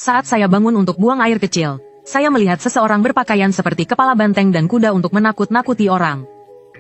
Saat saya bangun untuk buang air kecil, saya melihat seseorang berpakaian seperti kepala banteng dan kuda untuk menakut-nakuti orang.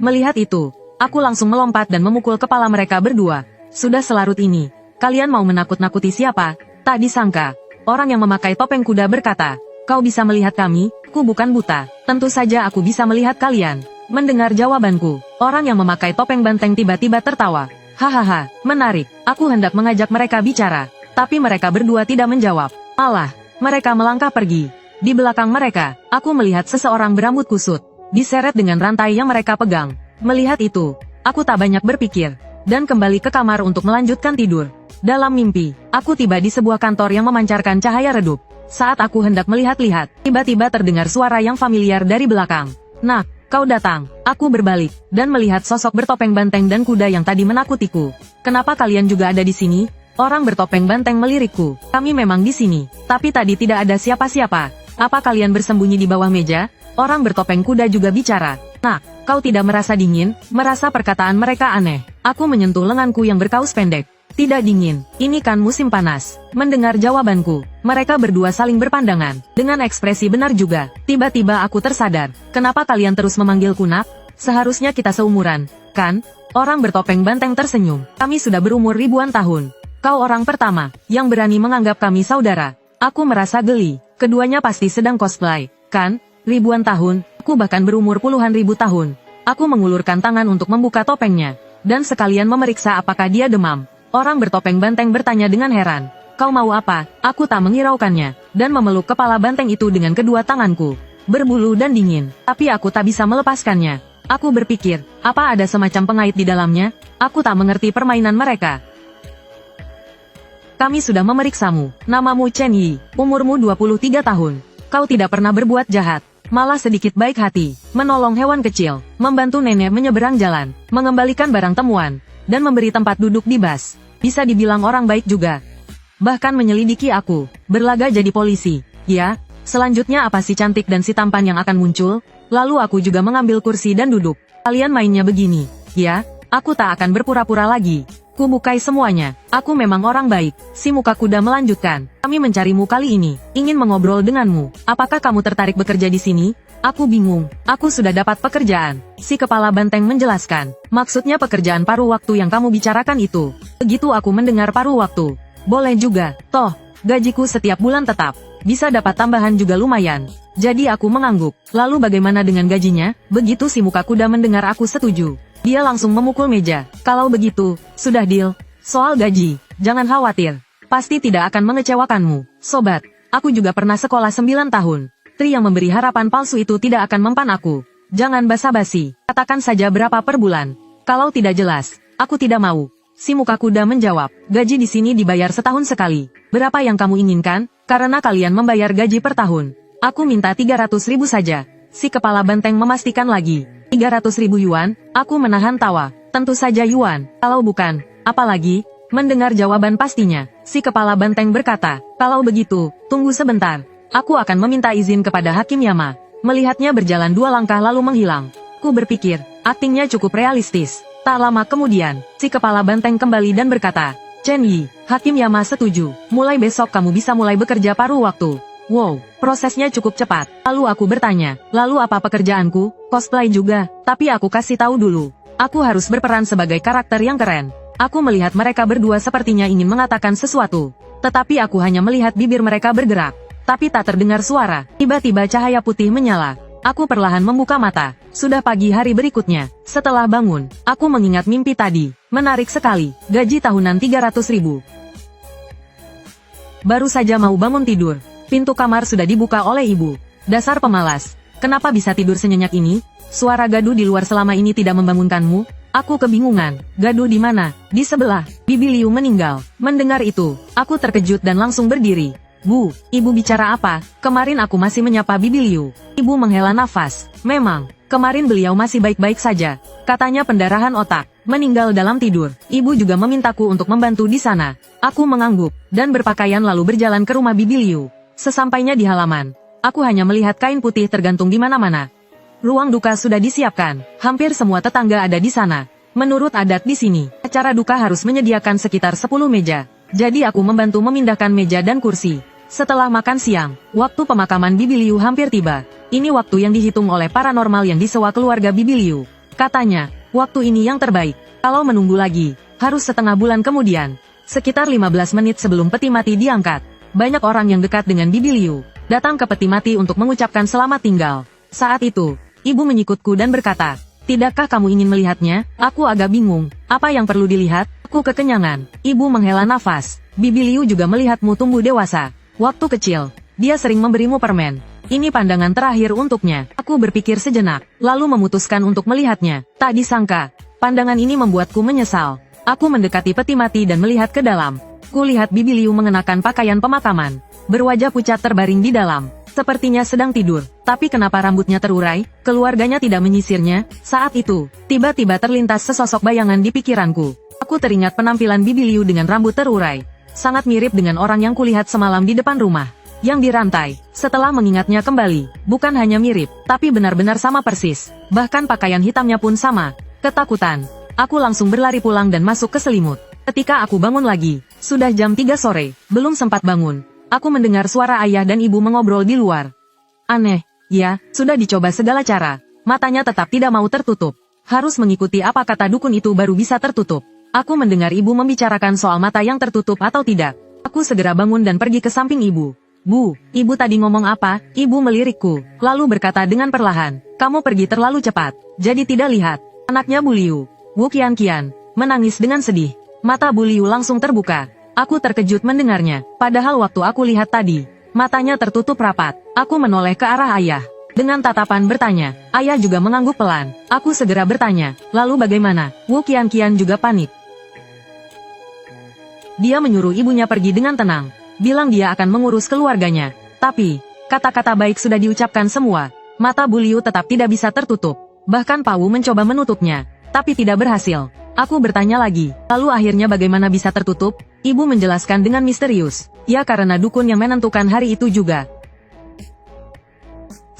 Melihat itu, aku langsung melompat dan memukul kepala mereka berdua. Sudah selarut ini, kalian mau menakut-nakuti siapa? Tak disangka, orang yang memakai topeng kuda berkata, kau bisa melihat kami, ku bukan buta. Tentu saja aku bisa melihat kalian. Mendengar jawabanku, orang yang memakai topeng banteng tiba-tiba tertawa. Hahaha, menarik, aku hendak mengajak mereka bicara. Tapi mereka berdua tidak menjawab. Malah, mereka melangkah pergi. Di belakang mereka, aku melihat seseorang berambut kusut, diseret dengan rantai yang mereka pegang. Melihat itu, aku tak banyak berpikir, dan kembali ke kamar untuk melanjutkan tidur. Dalam mimpi, aku tiba di sebuah kantor yang memancarkan cahaya redup. Saat aku hendak melihat-lihat, tiba-tiba terdengar suara yang familiar dari belakang. Nak, kau datang. Aku berbalik, dan melihat sosok bertopeng banteng dan kuda yang tadi menakutiku. Kenapa kalian juga ada di sini? Orang bertopeng banteng melirikku. Kami memang di sini, tapi tadi tidak ada siapa-siapa. Apa kalian bersembunyi di bawah meja? Orang bertopeng kuda juga bicara. Nak, kau tidak merasa dingin? Merasa perkataan mereka aneh. Aku menyentuh lenganku yang berkaus pendek. Tidak dingin, ini kan musim panas. Mendengar jawabanku, mereka berdua saling berpandangan. Dengan ekspresi benar juga, tiba-tiba aku tersadar. Kenapa kalian terus memanggilku nak? Seharusnya kita seumuran, kan? Orang bertopeng banteng tersenyum. Kami sudah berumur ribuan tahun. Kau orang pertama, yang berani menganggap kami saudara. Aku merasa geli. Keduanya pasti sedang cosplay, kan? Ribuan tahun, aku bahkan berumur puluhan ribu tahun. Aku mengulurkan tangan untuk membuka topengnya, dan sekalian memeriksa apakah dia demam. Orang bertopeng banteng bertanya dengan heran. Kau mau apa? Aku tak menghiraukannya, dan memeluk kepala banteng itu dengan kedua tanganku. Berbulu dan dingin, tapi aku tak bisa melepaskannya. Aku berpikir, apa ada semacam pengait di dalamnya? Aku tak mengerti permainan mereka. Kami sudah memeriksamu. Namamu Chen Yi, umurmu 23 tahun. Kau tidak pernah berbuat jahat, malah sedikit baik hati, menolong hewan kecil, membantu nenek menyeberang jalan, mengembalikan barang temuan, dan memberi tempat duduk di bus. Bisa dibilang orang baik juga. Bahkan menyelidiki aku, berlaga jadi polisi. Ya, selanjutnya apa si cantik dan si tampan yang akan muncul? Lalu aku juga mengambil kursi dan duduk. Kalian mainnya begini. Ya, aku tak akan berpura-pura lagi. Kubukai semuanya. Aku memang orang baik. Si muka kuda melanjutkan. Kami mencarimu kali ini. Ingin mengobrol denganmu. Apakah kamu tertarik bekerja di sini? Aku bingung. Aku sudah dapat pekerjaan. Si kepala banteng menjelaskan. Maksudnya pekerjaan paruh waktu yang kamu bicarakan itu. Begitu aku mendengar paruh waktu. Boleh juga. Toh, gajiku setiap bulan tetap. Bisa dapat tambahan juga lumayan. Jadi aku mengangguk. Lalu bagaimana dengan gajinya? Begitu si muka kuda mendengar aku setuju. Dia langsung memukul meja. Kalau begitu, sudah deal. Soal gaji, jangan khawatir. Pasti tidak akan mengecewakanmu. Sobat, aku juga pernah sekolah 9 tahun. Tri yang memberi harapan palsu itu tidak akan mempan aku. Jangan basa-basi, katakan saja berapa per bulan. Kalau tidak jelas, aku tidak mau. Si muka kuda menjawab, gaji di sini dibayar setahun sekali. Berapa yang kamu inginkan? Karena kalian membayar gaji per tahun. Aku minta 300.000 saja. Si kepala banteng memastikan lagi. 300.000 yuan, aku menahan tawa. Tentu saja yuan, kalau bukan, apalagi? Mendengar jawaban pastinya, si kepala banteng berkata, kalau begitu, tunggu sebentar. Aku akan meminta izin kepada Hakim Yama. Melihatnya berjalan 2 langkah lalu menghilang. Ku berpikir, aktingnya cukup realistis. Tak lama kemudian, si kepala banteng kembali dan berkata, Chen Yi, Hakim Yama setuju. Mulai besok kamu bisa mulai bekerja paruh waktu. Wow, prosesnya cukup cepat. Lalu aku bertanya, lalu apa pekerjaanku? Cosplay juga, tapi aku kasih tahu dulu. Aku harus berperan sebagai karakter yang keren. Aku melihat mereka berdua sepertinya ingin mengatakan sesuatu. Tetapi aku hanya melihat bibir mereka bergerak. Tapi tak terdengar suara. Tiba-tiba cahaya putih menyala. Aku perlahan membuka mata. Sudah pagi hari berikutnya. Setelah bangun, aku mengingat mimpi tadi. Menarik sekali. Gaji tahunan 300.000. Baru saja mau bangun tidur. Pintu kamar sudah dibuka oleh ibu. Dasar pemalas. Kenapa bisa tidur senyenyak ini? Suara gaduh di luar selama ini tidak membangunkanmu? Aku kebingungan. Gaduh di mana? Di sebelah. Bibi Liu meninggal. Mendengar itu, aku terkejut dan langsung berdiri. Bu, ibu bicara apa? Kemarin aku masih menyapa Bibi Liu. Ibu menghela nafas. Memang, kemarin beliau masih baik-baik saja. Katanya pendarahan otak, meninggal dalam tidur. Ibu juga memintaku untuk membantu di sana. Aku mengangguk, dan berpakaian lalu berjalan ke rumah Bibi Liu. Sesampainya di halaman, aku hanya melihat kain putih tergantung di mana-mana. Ruang duka sudah disiapkan. Hampir semua tetangga ada di sana. Menurut adat di sini, acara duka harus menyediakan sekitar 10 meja. Jadi aku membantu memindahkan meja dan kursi. Setelah makan siang, waktu pemakaman Bibi Liu hampir tiba. Ini waktu yang dihitung oleh paranormal yang disewa keluarga Bibi Liu. Katanya, waktu ini yang terbaik. Kalau menunggu lagi, harus setengah bulan kemudian. Sekitar 15 menit sebelum peti mati diangkat, banyak orang yang dekat dengan Bibi Liu datang ke peti mati untuk mengucapkan selamat tinggal. Saat itu, ibu menyikutku dan berkata, "Tidakkah kamu ingin melihatnya?" Aku agak bingung, apa yang perlu dilihat? Aku kekenyangan. Ibu menghela nafas. Bibi Liu juga melihatmu tumbuh dewasa. Waktu kecil, dia sering memberimu permen. Ini pandangan terakhir untuknya. Aku berpikir sejenak, lalu memutuskan untuk melihatnya. Tak disangka, pandangan ini membuatku menyesal. Aku mendekati peti mati dan melihat ke dalam. Kulihat Bibi Liu mengenakan pakaian pemakaman. Berwajah pucat terbaring di dalam. Sepertinya sedang tidur. Tapi kenapa rambutnya terurai? Keluarganya tidak menyisirnya. Saat itu, tiba-tiba terlintas sesosok bayangan di pikiranku. Aku teringat penampilan Bibi Liu dengan rambut terurai. Sangat mirip dengan orang yang kulihat semalam di depan rumah. Yang dirantai. Setelah mengingatnya kembali, bukan hanya mirip, tapi benar-benar sama persis. Bahkan pakaian hitamnya pun sama. Ketakutan. Aku langsung berlari pulang dan masuk ke selimut. Ketika aku bangun lagi, sudah jam 3 sore, belum sempat bangun. Aku mendengar suara ayah dan ibu mengobrol di luar. Aneh, ya, sudah dicoba segala cara. Matanya tetap tidak mau tertutup. Harus mengikuti apa kata dukun itu baru bisa tertutup. Aku mendengar ibu membicarakan soal mata yang tertutup atau tidak. Aku segera bangun dan pergi ke samping ibu. "Bu, ibu tadi ngomong apa?" Ibu melirikku, lalu berkata dengan perlahan, "Kamu pergi terlalu cepat, jadi tidak lihat." Anaknya Bu Liu, Wu Qianqian, menangis dengan sedih. Mata Bu Liu langsung terbuka. Aku terkejut mendengarnya, padahal waktu aku lihat tadi, matanya tertutup rapat. Aku menoleh ke arah ayah. Dengan tatapan bertanya, ayah juga mengangguk pelan. Aku segera bertanya, "Lalu bagaimana?" Wu Qianqian juga panik. Dia menyuruh ibunya pergi dengan tenang, bilang dia akan mengurus keluarganya. Tapi, kata-kata baik sudah diucapkan semua. Mata Bu Liu tetap tidak bisa tertutup. Bahkan Pak Wu mencoba menutupnya, tapi tidak berhasil. Aku bertanya lagi, lalu akhirnya bagaimana bisa tertutup? Ibu menjelaskan dengan misterius. Ya karena dukun yang menentukan hari itu juga.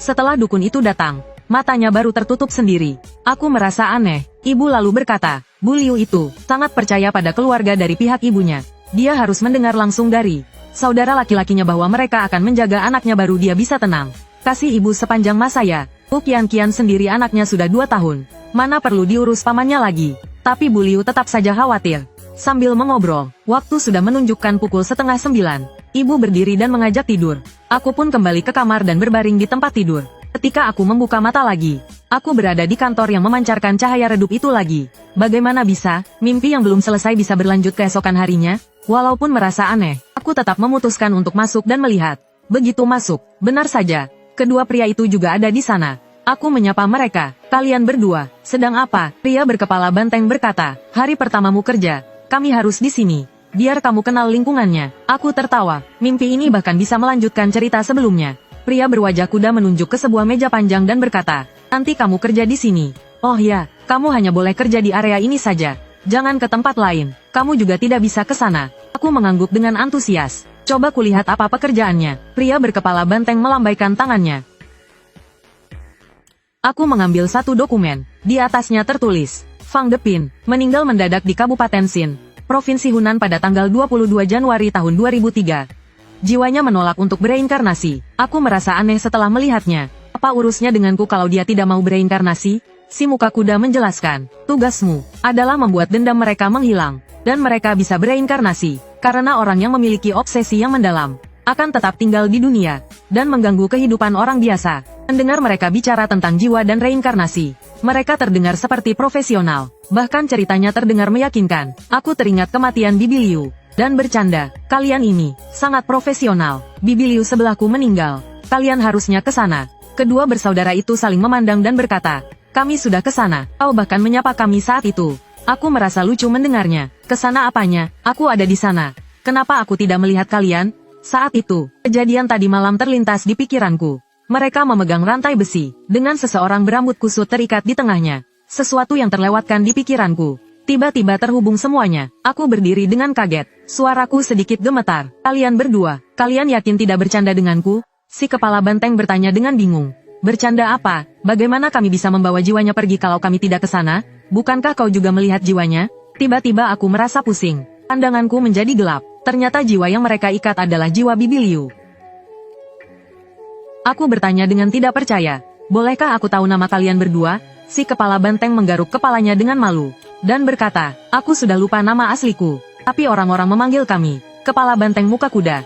Setelah dukun itu datang, matanya baru tertutup sendiri. Aku merasa aneh. Ibu lalu berkata, Bu Liu itu sangat percaya pada keluarga dari pihak ibunya. Dia harus mendengar langsung dari saudara laki-lakinya bahwa mereka akan menjaga anaknya baru dia bisa tenang. Kasih ibu sepanjang masa ya. Wu Qianqian sendiri anaknya sudah 2 tahun. Mana perlu diurus pamannya lagi. Tapi Bu Liu tetap saja khawatir. Sambil mengobrol, waktu sudah menunjukkan pukul 8:30. Ibu berdiri dan mengajak tidur. Aku pun kembali ke kamar dan berbaring di tempat tidur. Ketika aku membuka mata lagi, aku berada di kantor yang memancarkan cahaya redup itu lagi. Bagaimana bisa, mimpi yang belum selesai bisa berlanjut keesokan harinya? Walaupun merasa aneh, aku tetap memutuskan untuk masuk dan melihat. Begitu masuk, benar saja, kedua pria itu juga ada di sana. Aku menyapa mereka, "Kalian berdua, sedang apa?" Pria berkepala banteng berkata, "Hari pertamamu kerja, kami harus di sini. Biar kamu kenal lingkungannya." Aku tertawa, mimpi ini bahkan bisa melanjutkan cerita sebelumnya. Pria berwajah kuda menunjuk ke sebuah meja panjang dan berkata, "Nanti kamu kerja di sini." "Oh ya, kamu hanya boleh kerja di area ini saja. Jangan ke tempat lain, kamu juga tidak bisa ke sana." Aku mengangguk dengan antusias. Coba kulihat apa pekerjaannya. Pria berkepala banteng melambaikan tangannya. Aku mengambil satu dokumen. Di atasnya tertulis, Fang Depin, meninggal mendadak di Kabupaten Xin, Provinsi Hunan pada tanggal 22 Januari tahun 2003. Jiwanya menolak untuk bereinkarnasi. Aku merasa aneh setelah melihatnya. Apa urusnya denganku kalau dia tidak mau bereinkarnasi? Si muka kuda menjelaskan, tugasmu adalah membuat dendam mereka menghilang, dan mereka bisa bereinkarnasi, karena orang yang memiliki obsesi yang mendalam akan tetap tinggal di dunia, dan mengganggu kehidupan orang biasa. Mendengar mereka bicara tentang jiwa dan reinkarnasi, mereka terdengar seperti profesional, bahkan ceritanya terdengar meyakinkan. Aku teringat kematian Bibi Liu, dan bercanda, "Kalian ini sangat profesional. Bibi Liu sebelahku meninggal. Kalian harusnya ke sana." Kedua bersaudara itu saling memandang dan berkata, "Kami sudah ke sana." Kau bahkan menyapa kami saat itu. Aku merasa lucu mendengarnya. "Kesana apanya? Aku ada di sana. Kenapa aku tidak melihat kalian?" Saat itu, kejadian tadi malam terlintas di pikiranku. Mereka memegang rantai besi, dengan seseorang berambut kusut terikat di tengahnya. Sesuatu yang terlewatkan di pikiranku. Tiba-tiba terhubung semuanya. Aku berdiri dengan kaget. Suaraku sedikit gemetar. "Kalian berdua, kalian yakin tidak bercanda denganku?" Si kepala banteng bertanya dengan bingung. "Bercanda apa? Bagaimana kami bisa membawa jiwanya pergi kalau kami tidak ke sana? Bukankah kau juga melihat jiwanya?" Tiba-tiba aku merasa pusing. Pandanganku menjadi gelap. Ternyata jiwa yang mereka ikat adalah jiwa Bibi Liu. Aku bertanya dengan tidak percaya. Bolehkah aku tahu nama kalian berdua? Si kepala banteng menggaruk kepalanya dengan malu. Dan berkata, aku sudah lupa nama asliku. Tapi orang-orang memanggil kami, kepala banteng muka kuda.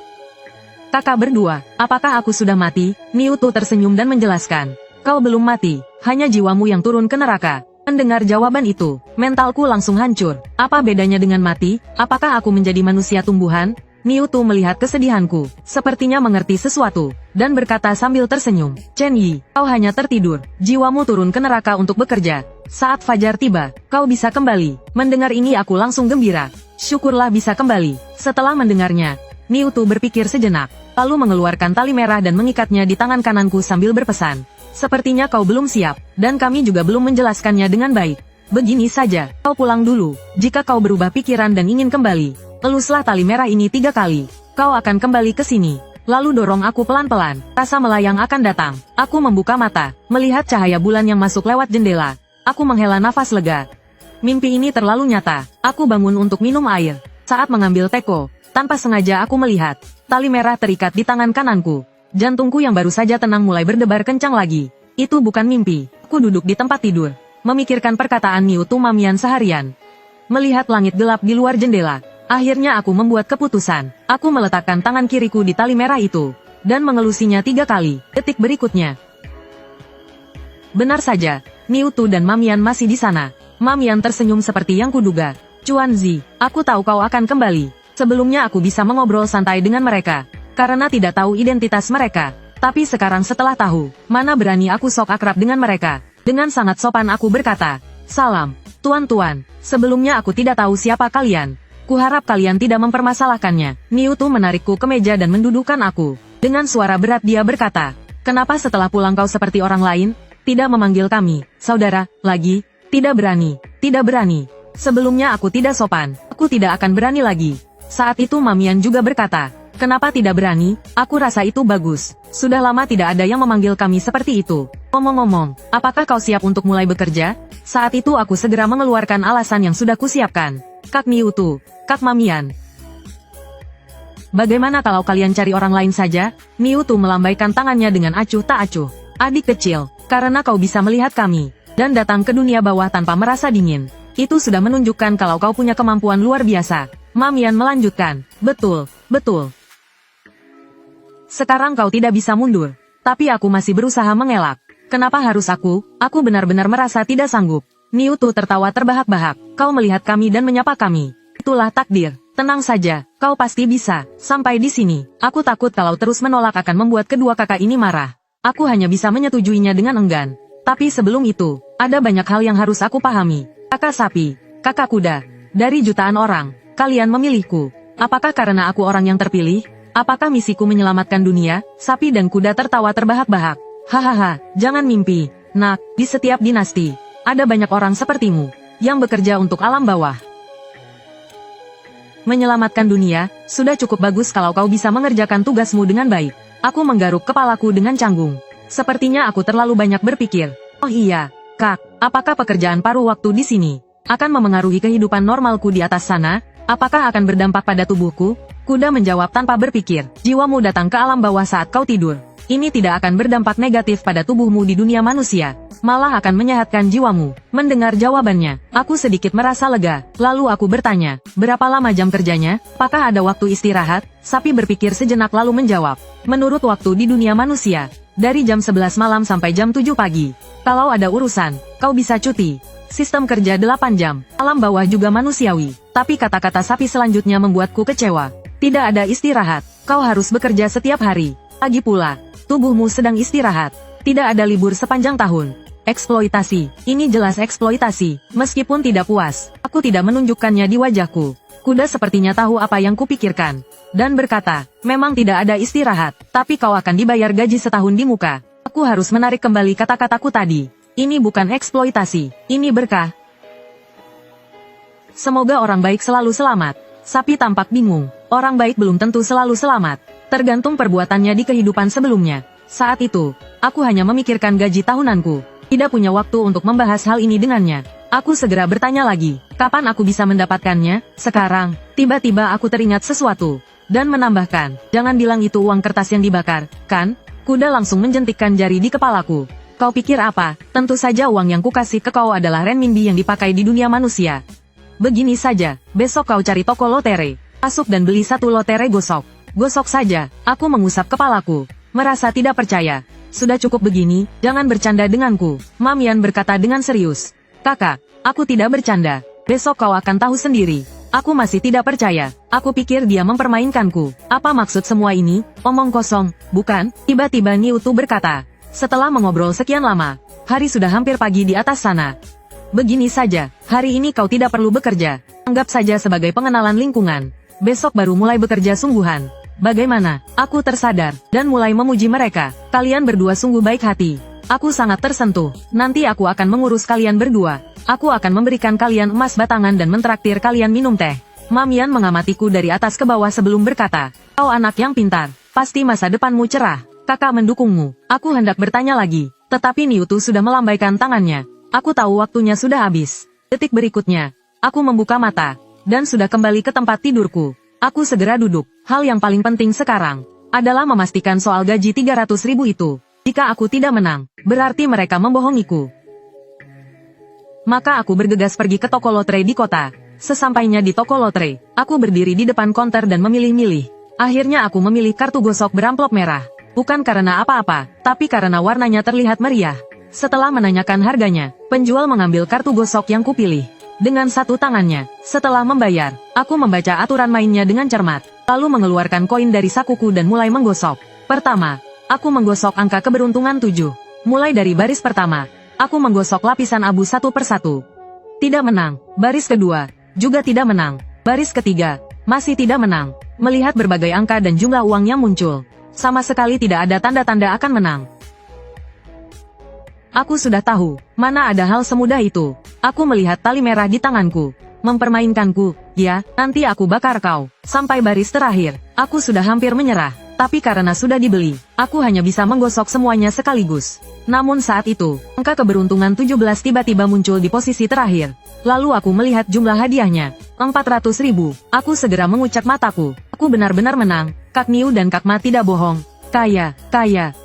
Kakak berdua, apakah aku sudah mati? Niutu tersenyum dan menjelaskan. Kau belum mati, hanya jiwamu yang turun ke neraka. Mendengar jawaban itu, mentalku langsung hancur. Apa bedanya dengan mati? Apakah aku menjadi manusia tumbuhan? Niutu melihat kesedihanku, sepertinya mengerti sesuatu, dan berkata sambil tersenyum, Chen Yi, kau hanya tertidur, jiwamu turun ke neraka untuk bekerja. Saat fajar tiba, kau bisa kembali. Mendengar ini aku langsung gembira. Syukurlah bisa kembali. Setelah mendengarnya, Niutu berpikir sejenak, lalu mengeluarkan tali merah dan mengikatnya di tangan kananku sambil berpesan. Sepertinya kau belum siap, dan kami juga belum menjelaskannya dengan baik. Begini saja, kau pulang dulu. Jika kau berubah pikiran dan ingin kembali, eluslah tali merah ini 3 kali. Kau akan kembali ke sini. Lalu dorong aku pelan-pelan. Rasa melayang akan datang. Aku membuka mata, melihat cahaya bulan yang masuk lewat jendela. Aku menghela nafas lega. Mimpi ini terlalu nyata. Aku bangun untuk minum air. Saat mengambil teko, tanpa sengaja aku melihat tali merah terikat di tangan kananku. Jantungku yang baru saja tenang mulai berdebar kencang lagi. Itu bukan mimpi. Aku duduk di tempat tidur, memikirkan perkataan Niutu Mamian seharian. Melihat langit gelap di luar jendela, akhirnya aku membuat keputusan. Aku meletakkan tangan kiriku di tali merah itu, dan mengelusinya 3 kali. Detik berikutnya. Benar saja, Niutu dan Mamian masih di sana. Mamian tersenyum seperti yang kuduga. Chuan Zi, aku tahu kau akan kembali. Sebelumnya aku bisa mengobrol santai dengan mereka, karena tidak tahu identitas mereka. Tapi sekarang setelah tahu, mana berani aku sok akrab dengan mereka. Dengan sangat sopan aku berkata, salam, tuan-tuan. Sebelumnya aku tidak tahu siapa kalian. Kuharap kalian tidak mempermasalahkannya. Niutu menarikku ke meja dan mendudukkan aku. Dengan suara berat dia berkata, kenapa setelah pulang kau seperti orang lain? Tidak memanggil kami, saudara, lagi? Tidak berani, tidak berani. Sebelumnya aku tidak sopan, aku tidak akan berani lagi. Saat itu Mamian juga berkata, kenapa tidak berani? Aku rasa itu bagus. Sudah lama tidak ada yang memanggil kami seperti itu. Ngomong-ngomong, apakah kau siap untuk mulai bekerja? Saat itu aku segera mengeluarkan alasan yang sudah kusiapkan. Kak Niutu, Kak Mamian. Bagaimana kalau kalian cari orang lain saja? Niutu melambaikan tangannya dengan acuh tak acuh. Adik kecil, karena kau bisa melihat kami, dan datang ke dunia bawah tanpa merasa dingin. Itu sudah menunjukkan kalau kau punya kemampuan luar biasa. Mamian melanjutkan, betul, betul. Sekarang kau tidak bisa mundur, tapi aku masih berusaha mengelak. Kenapa harus aku? Aku benar-benar merasa tidak sanggup. Niutu tertawa terbahak-bahak. Kau melihat kami dan menyapa kami. Itulah takdir. Tenang saja, kau pasti bisa. Sampai di sini, aku takut kalau terus menolak akan membuat kedua kakak ini marah. Aku hanya bisa menyetujuinya dengan enggan. Tapi sebelum itu, ada banyak hal yang harus aku pahami. Kakak sapi, kakak kuda, dari jutaan orang, kalian memilihku. Apakah karena aku orang yang terpilih? Apakah misiku menyelamatkan dunia? Sapi dan kuda tertawa terbahak-bahak. Hahaha, jangan mimpi. Nak, di setiap dinasti, ada banyak orang sepertimu, yang bekerja untuk alam bawah. Menyelamatkan dunia, sudah cukup bagus kalau kau bisa mengerjakan tugasmu dengan baik. Aku menggaruk kepalaku dengan canggung. Sepertinya aku terlalu banyak berpikir. Oh iya, Kak, apakah pekerjaan paruh waktu di sini akan memengaruhi kehidupan normalku di atas sana? Apakah akan berdampak pada tubuhku? Kuda menjawab tanpa berpikir. Jiwamu datang ke alam bawah saat kau tidur. Ini tidak akan berdampak negatif pada tubuhmu di dunia manusia, malah akan menyehatkan jiwamu. Mendengar jawabannya, aku sedikit merasa lega. Lalu aku bertanya, berapa lama jam kerjanya? Apakah ada waktu istirahat? Sapi berpikir sejenak lalu menjawab, menurut waktu di dunia manusia, dari jam 11 malam sampai jam 7 pagi. Kalau ada urusan, kau bisa cuti. Sistem kerja 8 jam. Alam bawah juga manusiawi. Tapi kata-kata sapi selanjutnya membuatku kecewa. Tidak ada istirahat. Kau harus bekerja setiap hari. Lagi pula, tubuhmu sedang istirahat. Tidak ada libur sepanjang tahun. Eksploitasi. Ini jelas eksploitasi. Meskipun tidak puas, aku tidak menunjukkannya di wajahku. Kuda sepertinya tahu apa yang kupikirkan. Dan berkata, memang tidak ada istirahat. Tapi kau akan dibayar gaji setahun di muka. Aku harus menarik kembali kata-kataku tadi. Ini bukan eksploitasi. Ini berkah. Semoga orang baik selalu selamat. Sapi tampak bingung. Orang baik belum tentu selalu selamat. Tergantung perbuatannya di kehidupan sebelumnya. Saat itu, aku hanya memikirkan gaji tahunanku. Tidak punya waktu untuk membahas hal ini dengannya. Aku segera bertanya lagi, kapan aku bisa mendapatkannya? Sekarang, tiba-tiba aku teringat sesuatu. Dan menambahkan, jangan bilang itu uang kertas yang dibakar, kan? Kuda langsung menjentikkan jari di kepalaku. Kau pikir apa? Tentu saja uang yang kukasih ke kau adalah renminbi yang dipakai di dunia manusia. Begini saja, besok kau cari toko lotere. Masuk dan beli satu lotere gosok. Gosok saja, aku mengusap kepalaku. Merasa tidak percaya. Sudah cukup begini, jangan bercanda denganku. Mamian berkata dengan serius. Kakak, aku tidak bercanda. Besok kau akan tahu sendiri. Aku masih tidak percaya. Aku pikir dia mempermainkanku. Apa maksud semua ini? Omong kosong, bukan? Tiba-tiba Niutu berkata. Setelah mengobrol sekian lama, hari sudah hampir pagi di atas sana. Begini saja, hari ini kau tidak perlu bekerja. Anggap saja sebagai pengenalan lingkungan. Besok baru mulai bekerja sungguhan. Bagaimana? Aku tersadar, dan mulai memuji mereka. Kalian berdua sungguh baik hati. Aku sangat tersentuh. Nanti aku akan mengurus kalian berdua. Aku akan memberikan kalian emas batangan dan mentraktir kalian minum teh. Mamian mengamatiku dari atas ke bawah sebelum berkata, kau anak yang pintar, pasti masa depanmu cerah. Kakak mendukungmu. Aku hendak bertanya lagi, tetapi Niutu sudah melambaikan tangannya. Aku tahu waktunya sudah habis. Detik berikutnya, aku membuka mata, dan sudah kembali ke tempat tidurku. Aku segera duduk. Hal yang paling penting sekarang, adalah memastikan soal gaji 300.000 itu. Jika aku tidak menang, berarti mereka membohongiku. Maka aku bergegas pergi ke toko lotre di kota. Sesampainya di toko lotre, aku berdiri di depan konter dan memilih-milih. Akhirnya aku memilih kartu gosok beramplop merah. Bukan karena apa-apa, tapi karena warnanya terlihat meriah. Setelah menanyakan harganya, penjual mengambil kartu gosok yang kupilih. Dengan satu tangannya, setelah membayar, aku membaca aturan mainnya dengan cermat, lalu mengeluarkan koin dari sakuku dan mulai menggosok. Pertama, aku menggosok angka keberuntungan 7. Mulai dari baris pertama, aku menggosok lapisan abu satu persatu. Tidak menang. Baris kedua, juga tidak menang. Baris ketiga, masih tidak menang. Melihat berbagai angka dan jumlah uang yang muncul, sama sekali tidak ada tanda-tanda akan menang. Aku sudah tahu, mana ada hal semudah itu. Aku melihat tali merah di tanganku. Mempermainkanku, ya, nanti aku bakar kau. Sampai baris terakhir, aku sudah hampir menyerah. Tapi karena sudah dibeli, aku hanya bisa menggosok semuanya sekaligus. Namun saat itu, angka keberuntungan 17 tiba-tiba muncul di posisi terakhir. Lalu aku melihat jumlah hadiahnya, 400.000. Aku segera mengucap mataku. Aku benar-benar menang. Kak Niu dan Kak Ma tidak bohong. Kaya.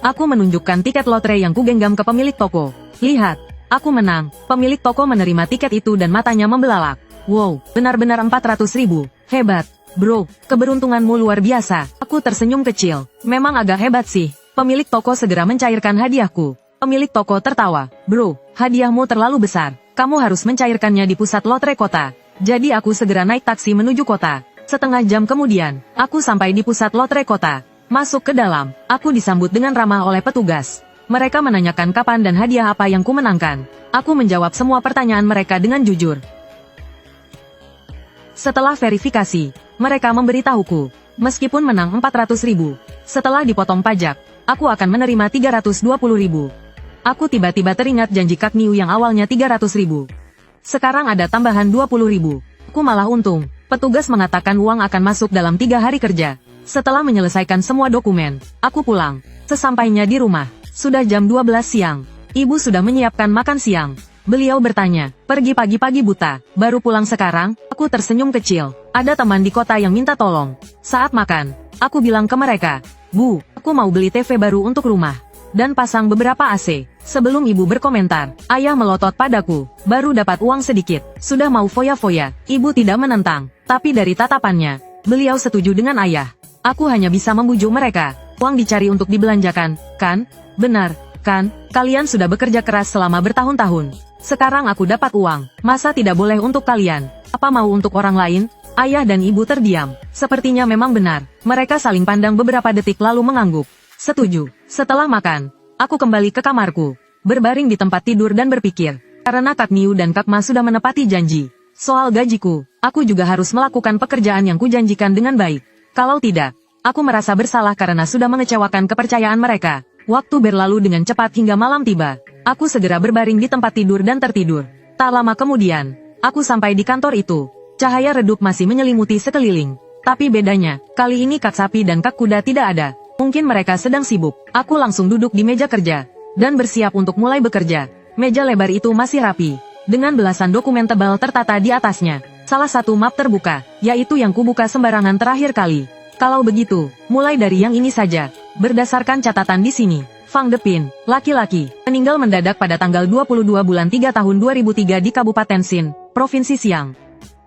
Aku menunjukkan tiket lotre yang kugenggam ke pemilik toko. Lihat, aku menang. Pemilik toko menerima tiket itu dan matanya membelalak. Wow, benar-benar 400.000. Hebat. Bro, keberuntunganmu luar biasa. Aku tersenyum kecil. Memang agak hebat sih. Pemilik toko segera mencairkan hadiahku. Pemilik toko tertawa. Bro, hadiahmu terlalu besar. Kamu harus mencairkannya di pusat lotre kota. Jadi aku segera naik taksi menuju kota. Setengah jam kemudian, aku sampai di pusat lotre kota. Masuk ke dalam, aku disambut dengan ramah oleh petugas. Mereka menanyakan kapan dan hadiah apa yang kumenangkan. Aku menjawab semua pertanyaan mereka dengan jujur. Setelah verifikasi, mereka memberitahuku, meskipun menang 400.000, setelah dipotong pajak, aku akan menerima 320.000. Aku tiba-tiba teringat janji Kak Niu yang awalnya 300.000. Sekarang ada tambahan 20.000. Aku malah untung. Petugas mengatakan uang akan masuk dalam 3 hari kerja. Setelah menyelesaikan semua dokumen, aku pulang. Sesampainya di rumah, sudah jam 12 siang. Ibu sudah menyiapkan makan siang. Beliau bertanya, pergi pagi-pagi buta, baru pulang sekarang? Aku tersenyum kecil. Ada teman di kota yang minta tolong. Saat makan, aku bilang ke mereka, Bu, aku mau beli TV baru untuk rumah. Dan pasang beberapa AC. Sebelum ibu berkomentar, ayah melotot padaku, baru dapat uang sedikit, sudah mau foya-foya. Ibu tidak menentang, tapi dari tatapannya, beliau setuju dengan ayah. Aku hanya bisa membujuk mereka. Uang dicari untuk dibelanjakan, kan? Benar, kan? Kalian sudah bekerja keras selama bertahun-tahun. Sekarang aku dapat uang, masa tidak boleh untuk kalian? Apa mau untuk orang lain? Ayah dan ibu terdiam. Sepertinya memang benar. Mereka saling pandang beberapa detik lalu mengangguk. Setuju. Setelah makan, aku kembali ke kamarku, berbaring di tempat tidur dan berpikir. Karena Kak Niu dan Kak Ma sudah menepati janji. Soal gajiku, aku juga harus melakukan pekerjaan yang kujanjikan dengan baik. Kalau tidak, aku merasa bersalah karena sudah mengecewakan kepercayaan mereka. Waktu berlalu dengan cepat hingga malam tiba. Aku segera berbaring di tempat tidur dan tertidur. Tak lama kemudian, aku sampai di kantor itu. Cahaya redup masih menyelimuti sekeliling. Tapi bedanya, kali ini Kak Sapi dan Kak Kuda tidak ada. Mungkin mereka sedang sibuk. Aku langsung duduk di meja kerja, dan bersiap untuk mulai bekerja. Meja lebar itu masih rapi, dengan belasan dokumen tebal tertata di atasnya. Salah satu map terbuka, yaitu yang kubuka sembarangan terakhir kali. Kalau begitu, mulai dari yang ini saja. Berdasarkan catatan di sini, Fang Depin, laki-laki, meninggal mendadak pada tanggal 22 bulan 3 tahun 2003 di Kabupaten Sin, Provinsi Siang.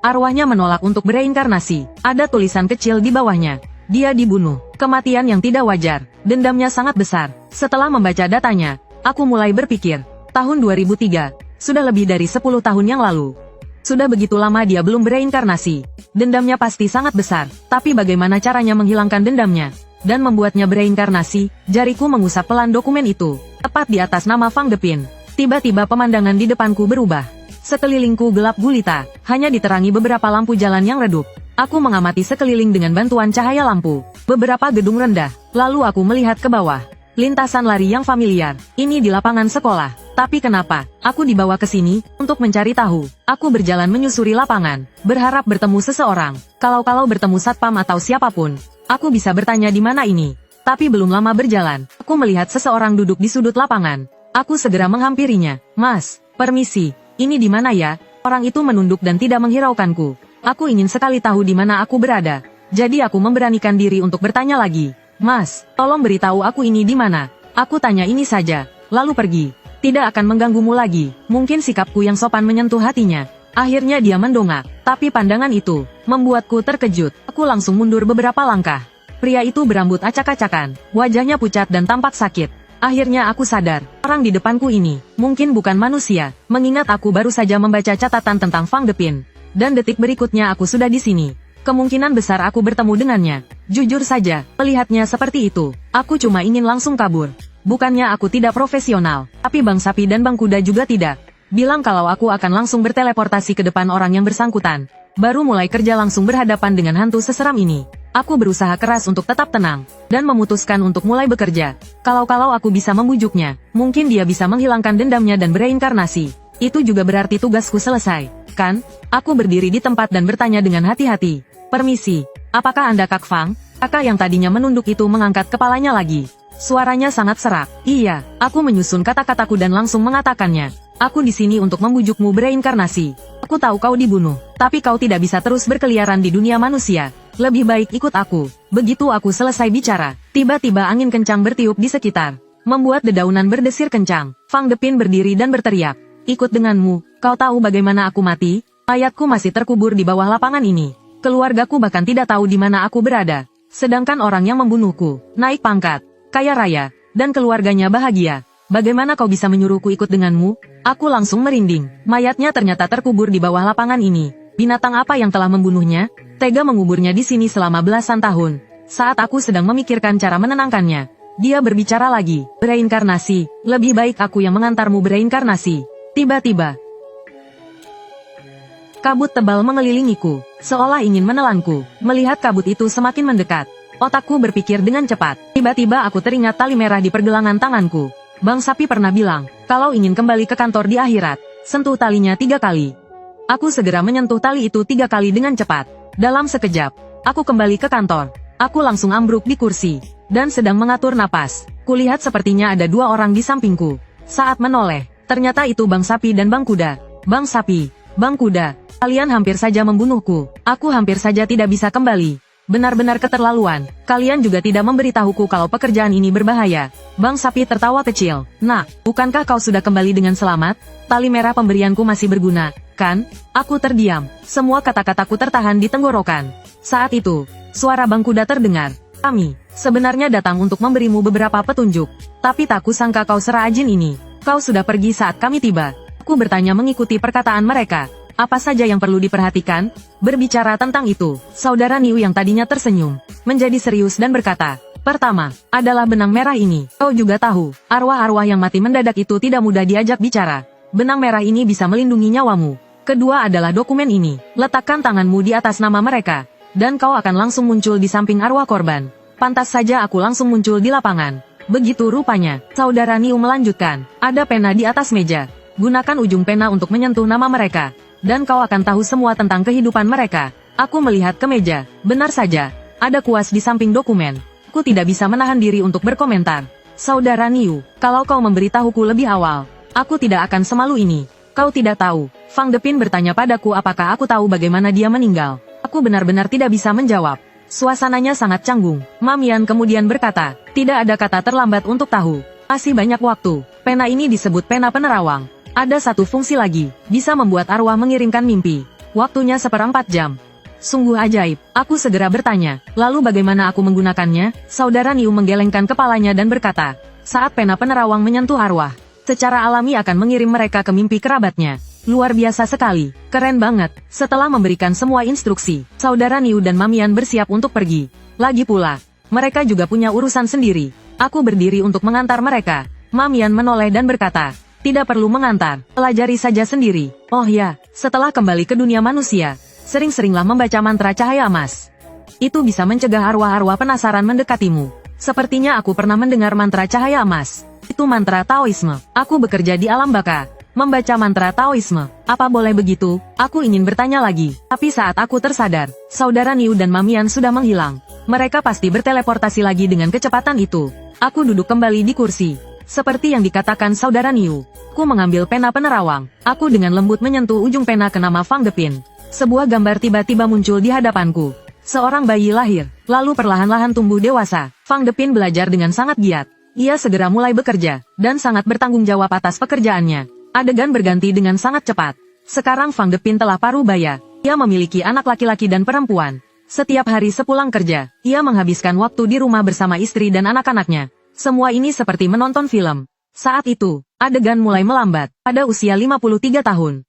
Arwahnya menolak untuk bereinkarnasi. Ada tulisan kecil di bawahnya. Dia dibunuh. Kematian yang tidak wajar. Dendamnya sangat besar. Setelah membaca datanya, aku mulai berpikir, tahun 2003, sudah lebih dari 10 tahun yang lalu. Sudah begitu lama dia belum bereinkarnasi. Dendamnya pasti sangat besar. Tapi bagaimana caranya menghilangkan dendamnya dan membuatnya bereinkarnasi? Jariku mengusap pelan dokumen itu, tepat di atas nama Fang Depin. Tiba-tiba pemandangan di depanku berubah. Sekelilingku gelap gulita, hanya diterangi beberapa lampu jalan yang redup. Aku mengamati sekeliling dengan bantuan cahaya lampu. Beberapa gedung rendah, lalu aku melihat ke bawah. Lintasan lari yang familiar, ini di lapangan sekolah. Tapi kenapa aku dibawa ke sini untuk mencari tahu? Aku berjalan menyusuri lapangan, berharap bertemu seseorang. Kalau bertemu satpam atau siapapun, aku bisa bertanya di mana ini. Tapi belum lama berjalan, aku melihat seseorang duduk di sudut lapangan. Aku segera menghampirinya. Mas, permisi, ini di mana ya? Orang itu menunduk dan tidak menghiraukanku. Aku ingin sekali tahu di mana aku berada. Jadi aku memberanikan diri untuk bertanya lagi. Mas, tolong beritahu aku ini di mana. Aku tanya ini saja, lalu pergi. Tidak akan mengganggumu lagi. Mungkin sikapku yang sopan menyentuh hatinya. Akhirnya dia mendongak, tapi pandangan itu membuatku terkejut. Aku langsung mundur beberapa langkah. Pria itu berambut acak-acakan, wajahnya pucat dan tampak sakit. Akhirnya aku sadar, orang di depanku ini mungkin bukan manusia, mengingat aku baru saja membaca catatan tentang Fang Depin. Dan detik berikutnya aku sudah di sini. Kemungkinan besar aku bertemu dengannya. Jujur saja, melihatnya seperti itu, aku cuma ingin langsung kabur. Bukannya aku tidak profesional, tapi Bang Sapi dan Bang Kuda juga tidak. Bilang kalau aku akan langsung berteleportasi ke depan orang yang bersangkutan. Baru mulai kerja langsung berhadapan dengan hantu seseram ini. Aku berusaha keras untuk tetap tenang, dan memutuskan untuk mulai bekerja. Kalau aku bisa membujuknya, mungkin dia bisa menghilangkan dendamnya dan bereinkarnasi. Itu juga berarti tugasku selesai, kan? Aku berdiri di tempat dan bertanya dengan hati-hati. Permisi, apakah Anda Kak Fang? Kakak yang tadinya menunduk itu mengangkat kepalanya lagi. Suaranya sangat serak. Iya, aku menyusun kata-kataku dan langsung mengatakannya. Aku di sini untuk membujukmu bereinkarnasi. Aku tahu kau dibunuh, tapi kau tidak bisa terus berkeliaran di dunia manusia. Lebih baik ikut aku. Begitu aku selesai bicara, tiba-tiba angin kencang bertiup di sekitar, membuat dedaunan berdesir kencang. Fang Depin berdiri dan berteriak, "Ikut denganmu, kau tahu bagaimana aku mati? Mayatku masih terkubur di bawah lapangan ini. Keluargaku bahkan tidak tahu di mana aku berada. Sedangkan orang yang membunuhku, naik pangkat, kaya raya, dan keluarganya bahagia. Bagaimana kau bisa menyuruhku ikut denganmu?" Aku langsung merinding. Mayatnya ternyata terkubur di bawah lapangan ini. Binatang apa yang telah membunuhnya? Tega menguburnya di sini selama belasan tahun. Saat aku sedang memikirkan cara menenangkannya, dia berbicara lagi. Bereinkarnasi, lebih baik aku yang mengantarmu bereinkarnasi. Tiba-tiba, kabut tebal mengelilingiku, seolah ingin menelanku. Melihat kabut itu semakin mendekat, otakku berpikir dengan cepat. Tiba-tiba aku teringat tali merah di pergelangan tanganku. Bang Sapi pernah bilang, kalau ingin kembali ke kantor di akhirat, sentuh talinya 3 kali. Aku segera menyentuh tali itu 3 kali dengan cepat. Dalam sekejap, aku kembali ke kantor. Aku langsung ambruk di kursi, dan sedang mengatur napas. Kulihat sepertinya ada 2 orang di sampingku. Saat menoleh, ternyata itu Bang Sapi dan Bang Kuda. Bang Sapi, Bang Kuda, kalian hampir saja membunuhku. Aku hampir saja tidak bisa kembali. Benar-benar keterlaluan. Kalian juga tidak memberitahuku kalau pekerjaan ini berbahaya. Bang Sapi tertawa kecil. Nah, bukankah kau sudah kembali dengan selamat? Tali merah pemberianku masih berguna, kan? Aku terdiam. Semua kata-kataku tertahan di tenggorokan. Saat itu, suara Bang Kuda terdengar. Kami sebenarnya datang untuk memberimu beberapa petunjuk. Tapi tak kusangka kau serajin ini. Kau sudah pergi saat kami tiba. Aku bertanya mengikuti perkataan mereka. Apa saja yang perlu diperhatikan? Berbicara tentang itu, saudara Niu yang tadinya tersenyum, menjadi serius dan berkata, pertama, adalah benang merah ini. Kau juga tahu, arwah-arwah yang mati mendadak itu tidak mudah diajak bicara. Benang merah ini bisa melindungi nyawamu. Kedua adalah dokumen ini. Letakkan tanganmu di atas nama mereka, dan kau akan langsung muncul di samping arwah korban. Pantas saja aku langsung muncul di lapangan. Begitu rupanya, saudara Niu melanjutkan, ada pena di atas meja. Gunakan ujung pena untuk menyentuh nama mereka. Dan kau akan tahu semua tentang kehidupan mereka. Aku melihat ke meja. Benar saja, ada kuas di samping dokumen. Aku tidak bisa menahan diri untuk berkomentar. Saudara Niu, kalau kau memberitahuku lebih awal, aku tidak akan semalu ini. Kau tidak tahu. Fang Depin bertanya padaku apakah aku tahu bagaimana dia meninggal. Aku benar-benar tidak bisa menjawab. Suasananya sangat canggung. Mamian kemudian berkata, tidak ada kata terlambat untuk tahu. Masih banyak waktu. Pena ini disebut pena penerawang. Ada satu fungsi lagi, bisa membuat arwah mengirimkan mimpi. Waktunya 1/4 jam. Sungguh ajaib. Aku segera bertanya, lalu bagaimana aku menggunakannya? Saudara Niu menggelengkan kepalanya dan berkata, saat pena penerawang menyentuh arwah, secara alami akan mengirim mereka ke mimpi kerabatnya. Luar biasa sekali, keren banget. Setelah memberikan semua instruksi, saudara Niu dan Mamian bersiap untuk pergi. Lagi pula, mereka juga punya urusan sendiri. Aku berdiri untuk mengantar mereka. Mamian menoleh dan berkata, tidak perlu mengantar, pelajari saja sendiri. Oh ya, setelah kembali ke dunia manusia, sering-seringlah membaca mantra cahaya emas. Itu bisa mencegah arwah-arwah penasaran mendekatimu. Sepertinya aku pernah mendengar mantra cahaya emas. Itu mantra Taoisme. Aku bekerja di alam baka, membaca mantra Taoisme. Apa boleh begitu? Aku ingin bertanya lagi. Tapi saat aku tersadar, saudara Niu dan Mamian sudah menghilang. Mereka pasti berteleportasi lagi dengan kecepatan itu. Aku duduk kembali di kursi. Seperti yang dikatakan saudara Niu, aku mengambil pena penerawang. Aku dengan lembut menyentuh ujung pena ke nama Fang Depin. Sebuah gambar tiba-tiba muncul di hadapanku. Seorang bayi lahir, lalu perlahan-lahan tumbuh dewasa. Fang Depin belajar dengan sangat giat. Ia segera mulai bekerja, dan sangat bertanggung jawab atas pekerjaannya. Adegan berganti dengan sangat cepat. Sekarang Fang Depin telah parubaya. Ia memiliki anak laki-laki dan perempuan. Setiap hari sepulang kerja, ia menghabiskan waktu di rumah bersama istri dan anak-anaknya. Semua ini seperti menonton film. Saat itu, adegan mulai melambat. Pada usia 53 tahun,